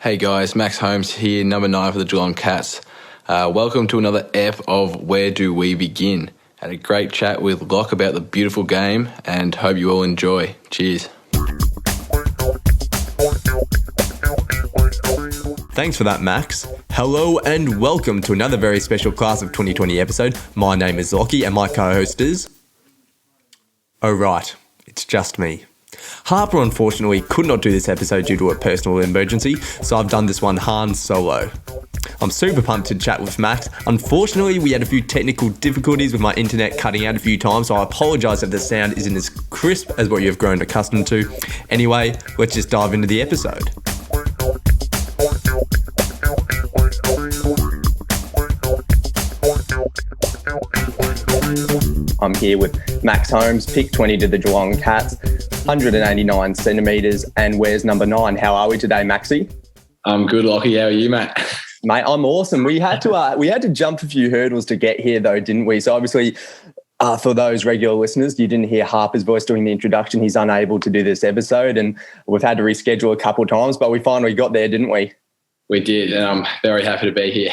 Hey guys, Max Holmes here, number 9 for the Geelong Cats. Welcome to another ep of Where Do We Begin? Had a great chat with Locke about the beautiful game and hope you all enjoy. Cheers. Thanks for that, Max. Hello and welcome to another very special Class of 2020 episode. My name is Lockie and my co-host is... Oh right, it's just me. Harper unfortunately could not do this episode due to a personal emergency, so I've done this one Han solo. I'm super pumped to chat with Max. Unfortunately, we had a few technical difficulties with my internet cutting out a few times, so I apologise if the sound isn't as crisp as what you've grown accustomed to. Anyway, let's just dive into the episode. I'm here with Max Holmes, pick 20 to the Geelong Cats, 189 centimetres, and wears number 9. How are we today, Maxie? I'm good, Lockie. How are you, mate? Mate, I'm awesome. We had to jump a few hurdles to get here, though, didn't we? So obviously, for those regular listeners, you didn't hear Harper's voice doing the introduction. He's unable to do this episode, and we've had to reschedule a couple of times, but we finally got there, didn't we? We did, and I'm very happy to be here.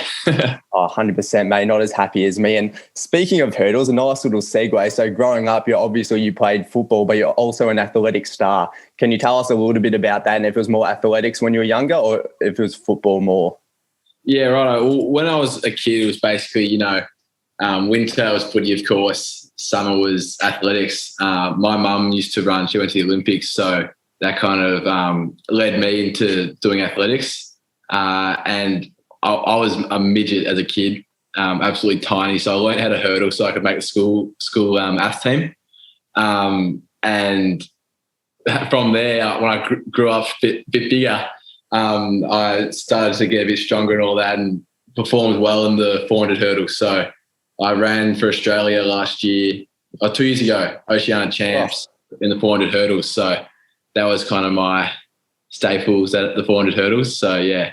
100%, mate. Not as happy as me. And speaking of hurdles, a nice little segue. So growing up, you played football, but you're also an athletic star. Can you tell us a little bit about that and if it was more athletics when you were younger or if it was football more? Yeah, right. Well, when I was a kid, it was basically, winter was footy, of course. Summer was athletics. My mum used to run. She went to the Olympics, so that kind of led me into doing athletics. And I was a midget as a kid, absolutely tiny. So I learned how to hurdle so I could make the school ath team. And from there, when I grew up a bit bigger, I started to get a bit stronger and all that and performed well in the 400 hurdles. So I ran for Australia last year, 2 years ago, Oceania champs in the 400 hurdles. So that was kind of my staples at the 400 hurdles. So, yeah.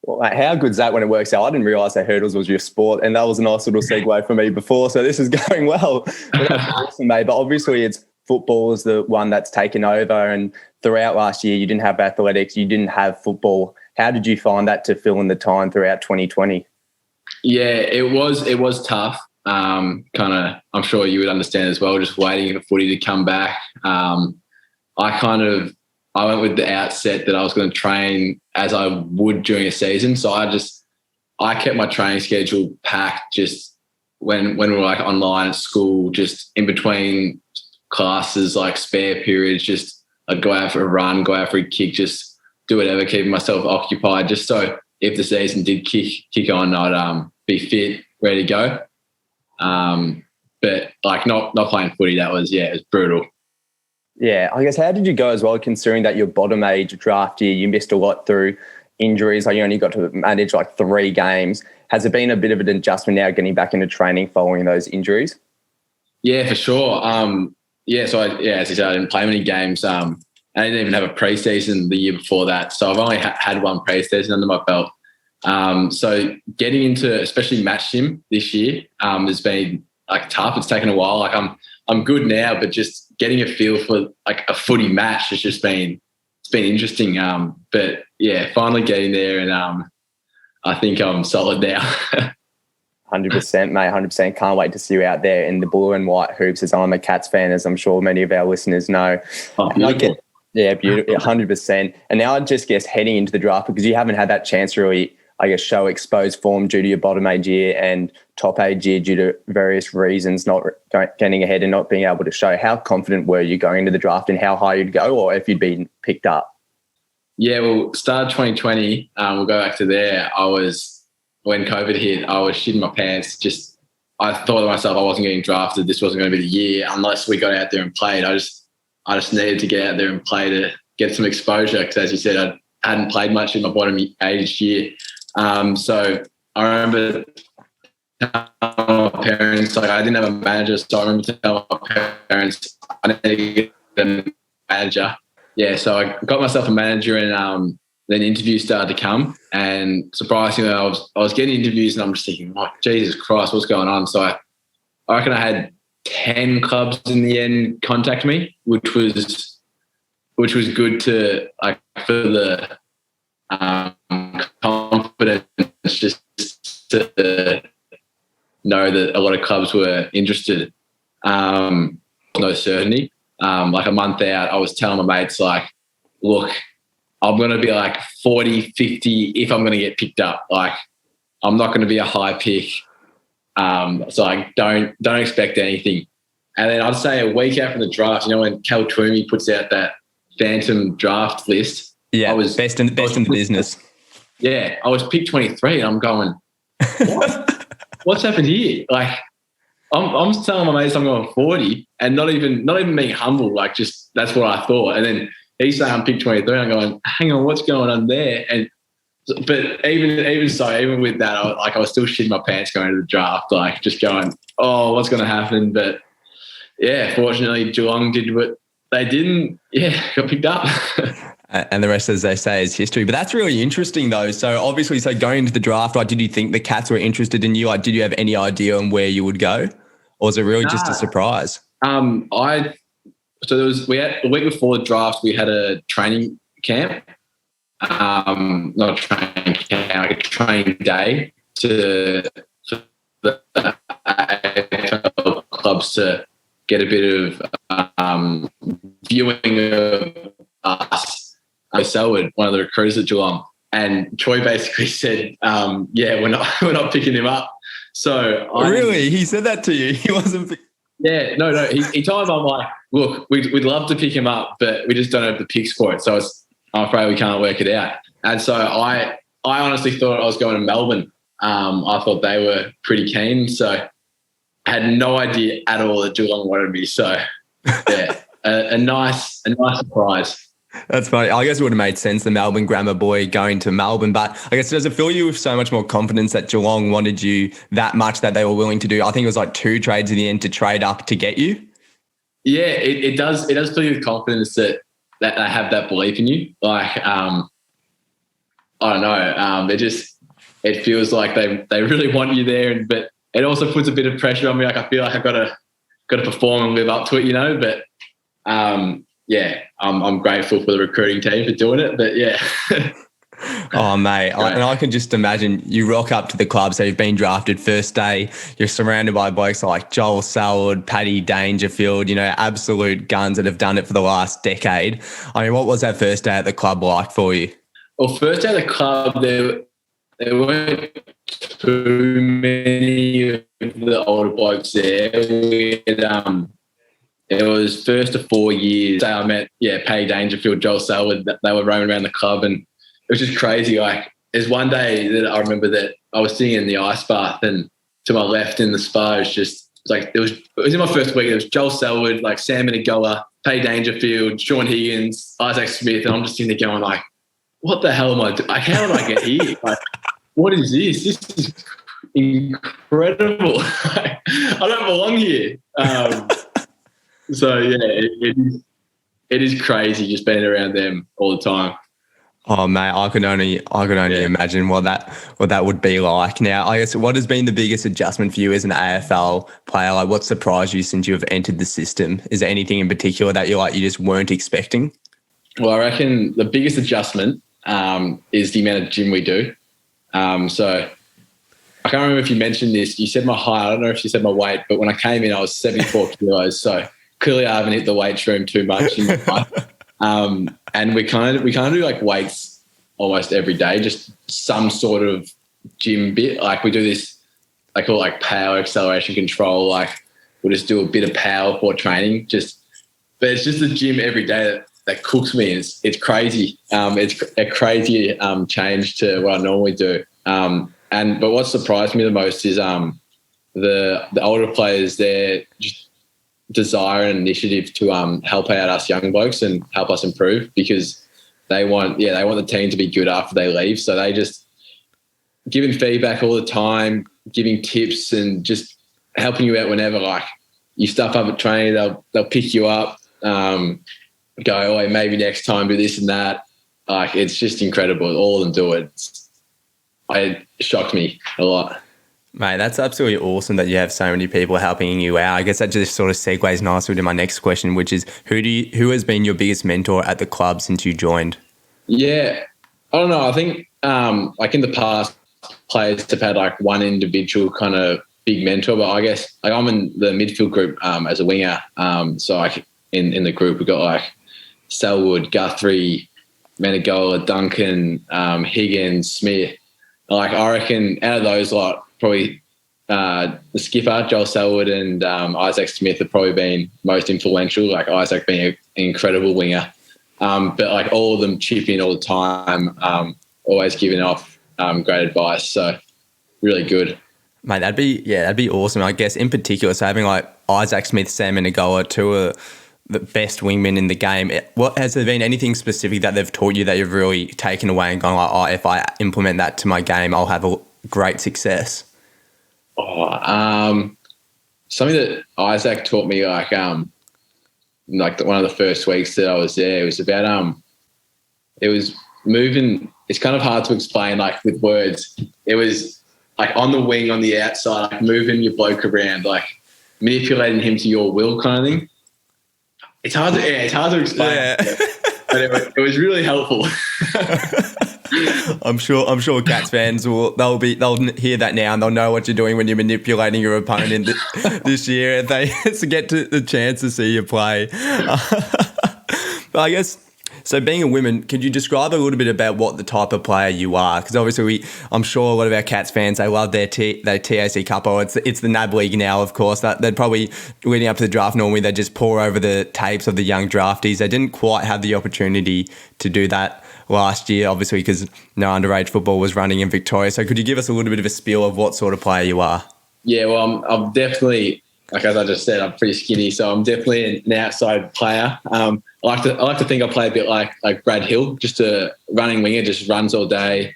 Well, mate, how good's that when it works out? I didn't realise that hurdles was your sport, and that was a nice little segue for me before, so this is going well. That's awesome, mate. But obviously it's football is the one that's taken over, and throughout last year you didn't have athletics, you didn't have football. How did you find that to fill in the time throughout 2020? Yeah, it was tough. I'm sure you would understand as well, just waiting for footy to come back. I went with the outset that I was going to train as I would during a season. So I kept my training schedule packed just when we were like online at school, just in between classes, like spare periods, just I'd go out for a run, go out for a kick, just do whatever, keeping myself occupied, just so if the season did kick on, I'd be fit, ready to go. But like not playing footy, it was brutal. Yeah, I guess how did you go as well, considering that your bottom age draft year, you missed a lot through injuries, like you only got to manage like 3 games. Has it been a bit of an adjustment now getting back into training following those injuries? Yeah, for sure. As you said, I didn't play many games. I didn't even have a pre-season the year before that. So I've only had one pre-season under my belt. So getting into especially match sim this year has been like tough. It's taken a while. Like I'm good now, but just getting a feel for like a footy match has just been interesting. But yeah, finally getting there, and I think I'm solid now. 100%, mate. 100%. Can't wait to see you out there in the blue and white hoops, as I'm a Cats fan, as I'm sure many of our listeners know. Oh, beautiful. Beautiful. 100%. And now I just guess heading into the draft, because you haven't had that chance to really, I guess, show exposed form due to your bottom age year and top age year due to various reasons, not getting ahead and not being able to show. How confident were you going into the draft and how high you'd go, or if you'd been picked up? Yeah, well, start 2020, we'll go back to there. When COVID hit, I was shitting my pants. I thought to myself I wasn't getting drafted. This wasn't going to be the year unless we got out there and played. I just needed to get out there and play to get some exposure, because as you said, I hadn't played much in my bottom age year. So I remember telling my parents, like I didn't have a manager, so I remember telling my parents I need to get a manager. Yeah, so I got myself a manager, and then interviews started to come, and surprisingly I was getting interviews and I'm just thinking, oh, Jesus Christ, what's going on? So I reckon I had 10 clubs in the end contact me, which was good to, like, for the to know that a lot of clubs were interested. No certainty. Like a month out, I was telling my mates, like, look, I'm going to be like 40, 50 if I'm going to get picked up. Like, I'm not going to be a high pick. So I don't expect anything. And then I'd say a week out from the draft, you know, when Cal Twomey puts out that phantom draft list. Yeah, I was best in the business. Yeah, I was picked 23 and I'm going, what? What's happened here? Like, I'm telling my mates I'm going 40 and not even being humble, like just that's what I thought. And then he's saying I'm picked 23 and I'm going, hang on, what's going on there? But even so, even with that, I was still shitting my pants going to the draft, like just going, oh, what's going to happen? But yeah, fortunately, Geelong did what they didn't. Yeah, got picked up. And the rest, as they say, is history. But that's really interesting, though. So obviously, going into the draft, like, did you think the Cats were interested in you? Like, did you have any idea on where you would go, or was it really just a surprise? So we had a week before the draft, we had a training camp. Not a training camp, like a training day to the AFL clubs to get a bit of viewing of us. Selwood, one of the recruiters at Geelong, and Troy basically said, "Yeah, we're not picking him up." So really, he said that to you? He wasn't. Yeah, no. He told me, I'm like, look, we'd love to pick him up, but we just don't have the picks for it. So I'm afraid we can't work it out. And so I honestly thought I was going to Melbourne. I thought they were pretty keen, so I had no idea at all that Geelong wanted me. So yeah, a nice surprise. That's funny. I guess it would have made sense, the Melbourne grammar boy going to Melbourne. But I guess, does it fill you with so much more confidence that Geelong wanted you that much that they were willing to do? I think it was like 2 trades in the end to trade up to get you. Yeah, it does. It does fill you with confidence that they have that belief in you. Like, I don't know. It feels like they really want you there, but it also puts a bit of pressure on me. Like, I feel like I've got to perform and live up to it, you know. But yeah, I'm grateful for the recruiting team for doing it. But yeah. Oh, mate. And I can just imagine you rock up to the club. So you've been drafted first day. You're surrounded by blokes like Joel Selwood, Paddy Dangerfield, you know, absolute guns that have done it for the last decade. I mean, what was that first day at the club like for you? Well, first day at the club, there weren't too many of the older blokes there. It was first to 4 years. I met, Paddy Dangerfield, Joel Selwood. They were roaming around the club, and it was just crazy. Like, there's one day that I remember that I was sitting in the ice bath, and to my left in the spa, it was in my first week. It was Joel Selwood, like Sam Menegola, Paddy Dangerfield, Sean Higgins, Isaac Smith, and I'm just sitting there going like, what the hell am I doing? Like, how did I get here? Like, what is this? This is incredible. I don't belong here. So yeah, it is crazy just being around them all the time. Oh mate, I could only imagine what that would be like. Now, I guess, what has been the biggest adjustment for you as an AFL player? Like, what surprised you since you have entered the system? Is there anything in particular that you just weren't expecting? Well, I reckon the biggest adjustment is the amount of gym we do. So I can't remember if you mentioned this. You said my height. I don't know if you said my weight, but when I came in, I was 74 kilos. So clearly I haven't hit the weights room too much in my life. And we kind of do like weights almost every day, just some sort of gym bit. Like, we do this, I call it like power acceleration control. Like, we'll just do a bit of power before training. But it's just the gym every day that cooks me. It's crazy. It's a crazy change to what I normally do. But what surprised me the most is the older players, their just desire and initiative to help out us young blokes and help us improve, because they want the team to be good after they leave. So they just giving feedback all the time, giving tips, and just helping you out whenever. Like, you stuff up at training, they'll pick you up, go, oh, maybe next time do this and that. Like, it's just incredible. All of them do it. It shocked me a lot. Mate, that's absolutely awesome that you have so many people helping you out. I guess that just sort of segues nicely to my next question, which is, who has been your biggest mentor at the club since you joined? Yeah, I don't know. I think like in the past, players to have had like one individual kind of big mentor, but I guess like I'm in the midfield group as a winger. So like in the group, we've got like Selwood, Guthrie, Menegola, Duncan, Higgins, Smith. Like I reckon out of those lot, probably the skipper, Joel Selwood, and Isaac Smith have probably been most influential, like Isaac being an incredible winger. But like all of them chip in all the time, always giving off great advice. So really good. Mate, that'd be awesome. I guess in particular, so having like Isaac Smith, Sam Menegola, two of the best wingmen in the game. What has there been anything specific that they've taught you that you've really taken away and gone like, oh, if I implement that to my game, I'll have a great success? Something that Isaac taught me, like one of the first weeks that I was there, it was about it was moving. It's kind of hard to explain like with words. It was like on the wing on the outside, like moving your bloke around, like manipulating him to your will, kind of thing. It's hard to explain, but it was really helpful. I'm sure Cats fans they'll hear that now and they'll know what you're doing when you're manipulating your opponent this year if they get to the chance to see you play. But I guess, so being a woman, could you describe a little bit about what the type of player you are? Because obviously I'm sure a lot of our Cats fans, they love their TAC Cup. It's the NAB League now, of course. They'd probably, leading up to the draft, normally they'd just pour over the tapes of the young draftees. They didn't quite have the opportunity to do that last year, obviously, because no underage football was running in Victoria. So could you give us a little bit of a spiel of what sort of player you are? Yeah, well, I'm definitely, like as I just said, I'm pretty skinny, so I'm definitely an outside player. I like to think I play a bit like Brad Hill, just a running winger, just runs all day,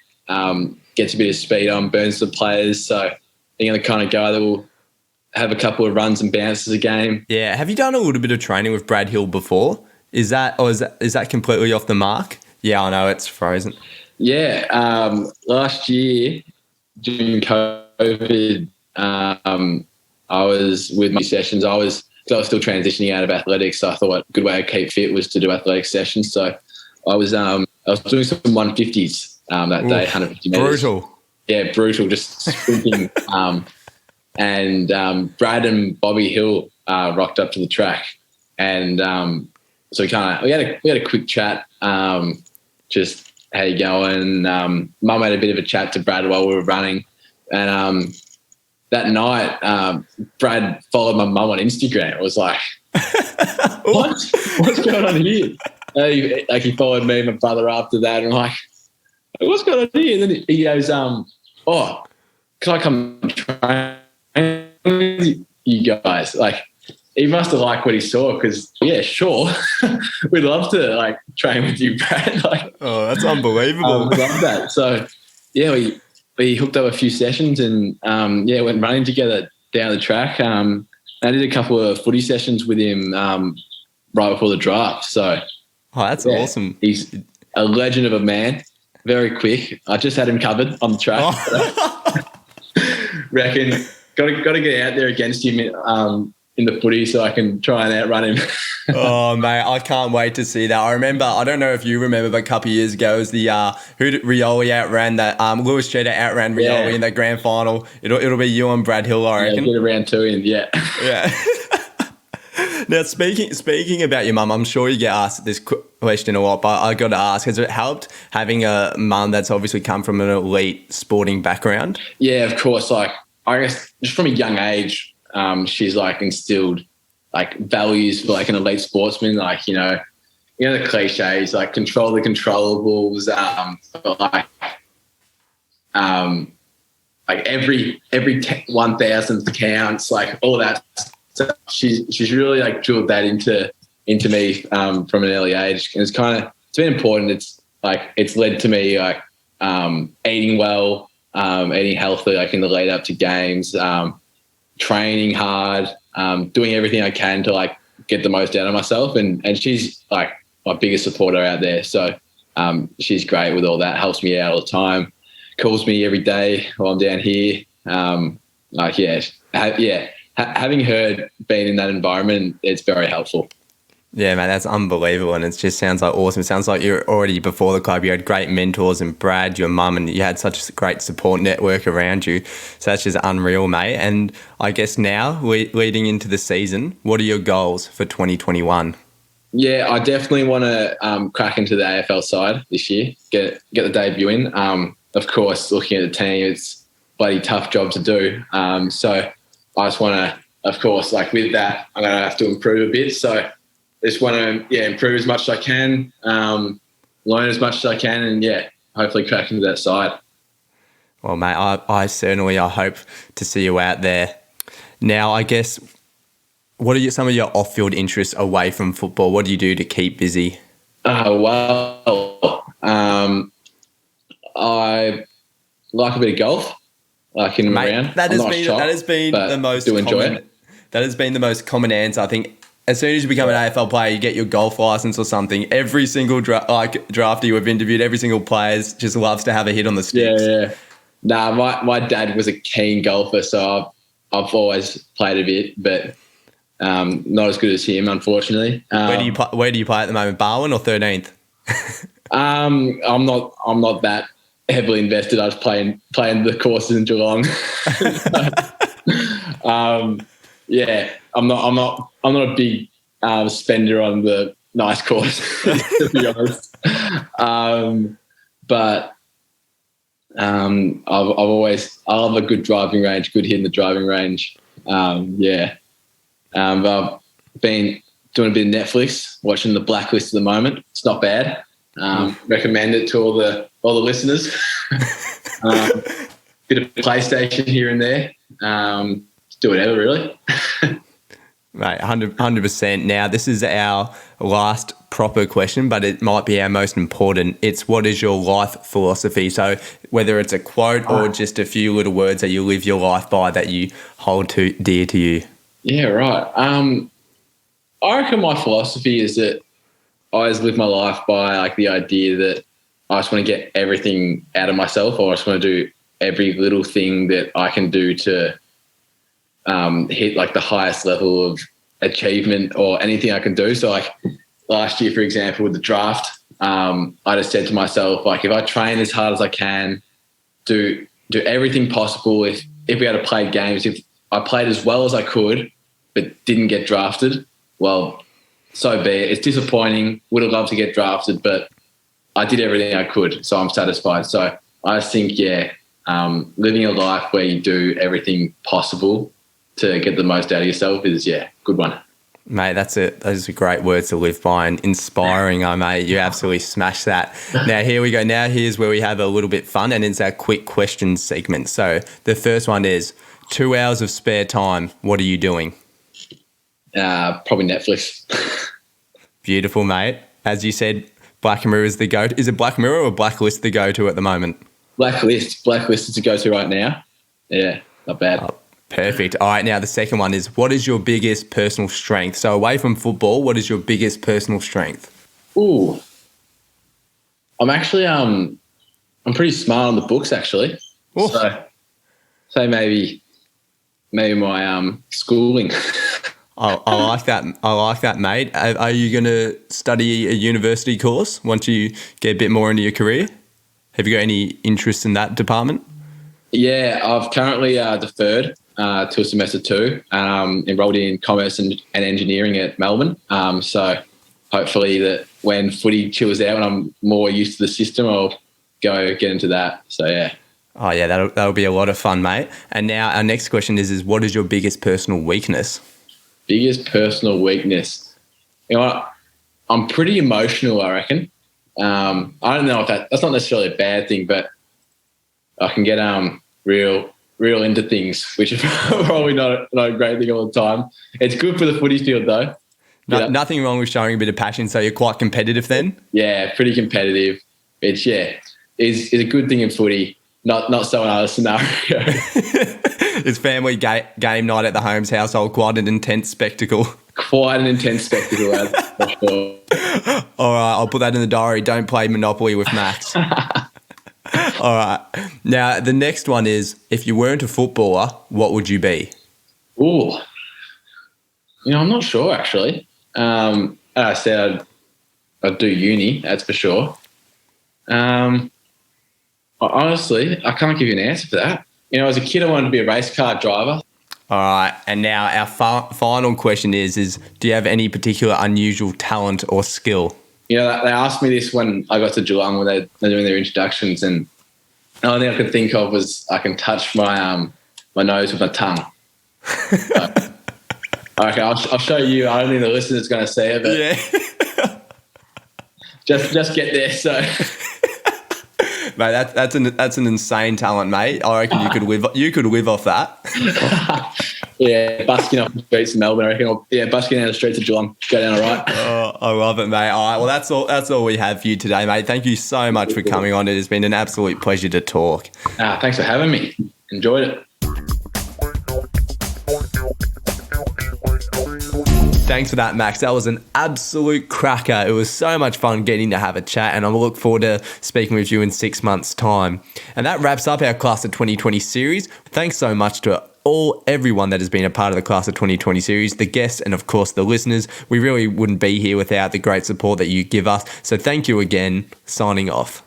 gets a bit of speed on, burns the players. So I think I'm the kind of guy that will have a couple of runs and bounces a game. Yeah. Have you done a little bit of training with Brad Hill before? Is that completely off the mark? Yeah, I know, it's frozen. Yeah, last year during COVID, I was with my sessions. I was still transitioning out of athletics, so I thought a good way to keep fit was to do athletic sessions. So I was doing some 150s that day, 150 meters. Brutal. Yeah, brutal, just sprinting. And Brad and Bobby Hill rocked up to the track, and so we had a quick chat. Just how you going? Mum had a bit of a chat to Brad while we were running, and that night, Brad followed my mum on Instagram. It was like, what's going on here? He followed me and my brother after that, and I'm like, what's going on here? And then he goes, oh, can I come train with you guys? Like, he must have liked what he saw because, yeah, sure. We'd love to, like, train with you, Brad. Like, oh, that's unbelievable. I love that. So, yeah, we hooked up a few sessions and, went running together down the track. I did a couple of footy sessions with him right before the draft. So, that's awesome. He's a legend of a man, very quick. I just had him covered on the track. Oh. Reckon got to get out there against him in the footy so I can try and outrun him. Oh, mate, I can't wait to see that. I remember, I don't know if you remember, but a couple of years ago, it was the Rioli outran that Lewis Cheddar outran Rioli in that grand final. It'll be you and Brad Hill, I reckon. Get around to him, yeah. Now, speaking about your mum, I'm sure you get asked this question a lot, but I got to ask, has it helped having a mum that's obviously come from an elite sporting background? Yeah, of course. Like, I guess just from a young age, she's like instilled like values for like an elite sportsman, like, you know the cliches, like control the controllables, like every 1,000th counts, like all that. So she's really like drilled that into me from an early age, and it's been important. It's led to me like eating well, eating healthy, like in the lead up to games, training hard, doing everything I can to like get the most out of myself, and she's like my biggest supporter out there. So she's great with all that, helps me out all the time, calls me every day while I'm down here. Having her being in that environment, it's very helpful. Yeah, man, that's unbelievable. And it just sounds like awesome. It sounds like you're already before the club. You had great mentors and Brad, your mum, and you had such a great support network around you. So that's just unreal, mate. And I guess now, leading into the season, what are your goals for 2021? Yeah, I definitely want to crack into the AFL side this year, get the debut in. Of course, looking at the team, it's a bloody tough job to do. So I just want to, of course, like with that, I'm going to have to improve a bit. So I just want to, improve as much as I can, learn as much as I can, and hopefully crack into that side. Well, mate, I certainly hope to see you out there. Now, I guess, what are some of your off-field interests away from football? What do you do to keep busy? I like a bit of golf, like in and around. That has been the most common. That has been the most common answer. I think as soon as you become an AFL player, you get your golf license or something. Every single drafty we've interviewed, every single player just loves to have a hit on the sticks. Yeah. Nah, my dad was a keen golfer, so I've always played a bit, but not as good as him, unfortunately. Where do you play at the moment? Barwon or 13th? I'm not that heavily invested. I was playing the courses in Geelong. I'm not a big spender on the nice course, to be honest. But I love a good driving range, good hit in the driving range. But I've been doing a bit of Netflix, watching The Blacklist at the moment. It's not bad. Recommend it to all the listeners. Bit of PlayStation here and there. Do whatever, really. Right, 100%. Now, this is our last proper question, but it might be our most important. It's, what is your life philosophy? So whether it's a quote or just a few little words that you live your life by that you hold dear to you. Yeah, right. I reckon my philosophy is that I always live my life by like the idea that I just want to get everything out of myself, or I just want to do every little thing that I can do to hit like the highest level of achievement or anything I can do. So like last year, for example, with the draft, I just said to myself, like, if I train as hard as I can, do everything possible. If we had to play games, if I played as well as I could, but didn't get drafted, well, so be it. It's disappointing. Would have loved to get drafted, but I did everything I could, so I'm satisfied. So I just think, living a life where you do everything possible to get the most out of yourself is, good one. Mate, those are great words to live by and inspiring, mate. You absolutely smashed that. Now, here we go. Now, here's where we have a little bit fun, and it's our quick questions segment. So the first one is, 2 hours of spare time, what are you doing? Probably Netflix. Beautiful, mate. As you said, Black Mirror is the go-to. Is it Black Mirror or Blacklist the go-to at the moment? Blacklist is the go-to right now. Yeah, not bad. Oh, perfect. All right, now the second one is, what is your biggest personal strength? So away from football, what is your biggest personal strength? Ooh. I'm actually I'm pretty smart on the books, actually. Ooh. So maybe my schooling. I like that. I like that, mate. Are you going to study a university course once you get a bit more into your career? Have you got any interest in that department? Yeah, I've currently deferred till semester 2. Enrolled in commerce and engineering at Melbourne. So hopefully that when footy chills out and I'm more used to the system, I'll go get into that. So yeah. Oh yeah, that'll be a lot of fun, mate. And now our next question is what is your biggest personal weakness? Biggest personal weakness. You know what? I'm pretty emotional, I reckon. I don't know if that's not necessarily a bad thing, but I can get real into things, which is probably not a great thing all the time. It's good for the footy field though. Nothing wrong with showing a bit of passion, so you're quite competitive then? Yeah, pretty competitive. It's is a good thing in footy, not so in other scenario. It's family game night at the Holmes household, quite an intense spectacle. Quite an intense spectacle, for sure. All right, I'll put that in the diary. Don't play Monopoly with Max. All right. Now, the next one is, if you weren't a footballer, what would you be? Ooh. I'm not sure, actually. I said I'd do uni, that's for sure. Honestly, I can't give you an answer for that. As a kid, I wanted to be a race car driver. All right, and now our final question is do you have any particular unusual talent or skill? They asked me this when I got to Geelong when they're doing their introductions, and the only thing I could think of was I can touch my my nose with my tongue. Okay, I'll show you. I don't think the listener's going to see it, but Yeah. just get there. So, Mate, that's an insane talent, mate. I reckon you could live off that. yeah, busking off the streets of Melbourne. I reckon. Busking down the streets of Geelong. Go down all right. Oh, I love it, mate. All right, well, that's all we have for you today, mate. Thank you so much for coming on. It has been an absolute pleasure to talk. Thanks for having me. Enjoyed it. Thanks for that, Max. That was an absolute cracker. It was so much fun getting to have a chat, and I look forward to speaking with you in 6 months' time. And that wraps up our Class of 2020 series. Thanks so much to everyone that has been a part of the Class of 2020 series, the guests, and of course the listeners. We really wouldn't be here without the great support that you give us. So thank you again. Signing off.